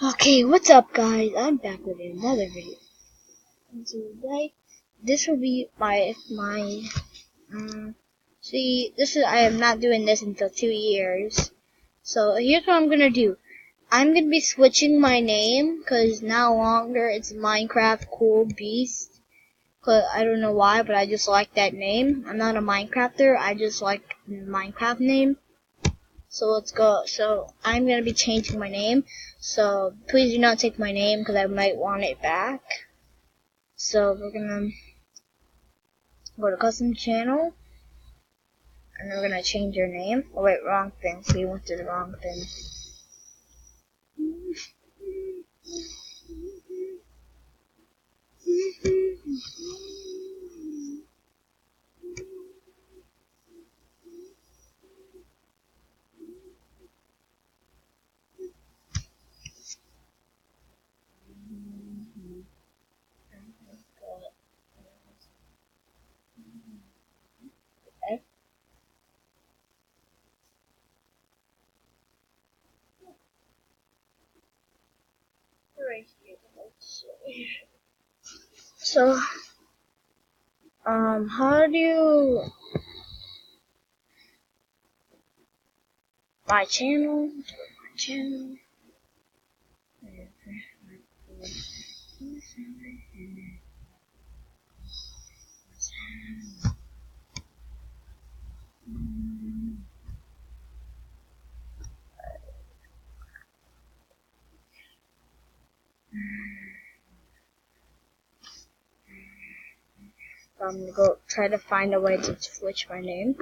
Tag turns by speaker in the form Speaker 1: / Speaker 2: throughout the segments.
Speaker 1: Okay, what's up guys? I'm back with another video. And today, this will be I am not doing this until 2 years. So here's what I'm gonna do. I'm gonna be switching my name, cause no longer it's Minecraft Cool Beast. Cause I don't know why, but I just like that name. I'm not a Minecrafter, I just like the Minecraft name. So let's go. So I'm going to be changing my name. So please do not take my name because I might want it back. So we're going to go to custom channel. And we're going to change your name. Oh wait, wrong thing. So we went to the wrong thing. So, how do you my channel? I'm gonna go try to find a way to switch my name.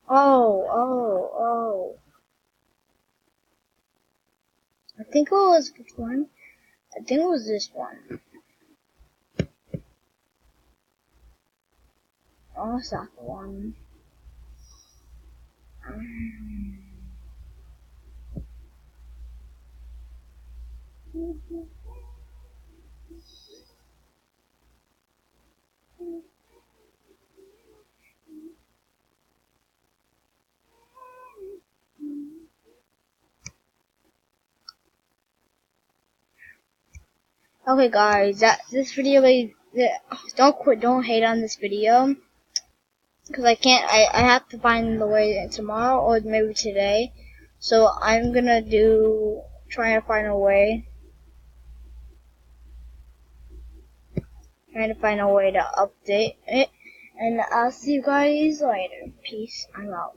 Speaker 1: Oh. I think it was which one? I think it was this one. Oh, it's not the one. Okay, guys, this video, don't hate on this video, because I have to find the way tomorrow or maybe today. So I'm gonna try to find a way to update it, and I'll see you guys later. Peace. I'm out.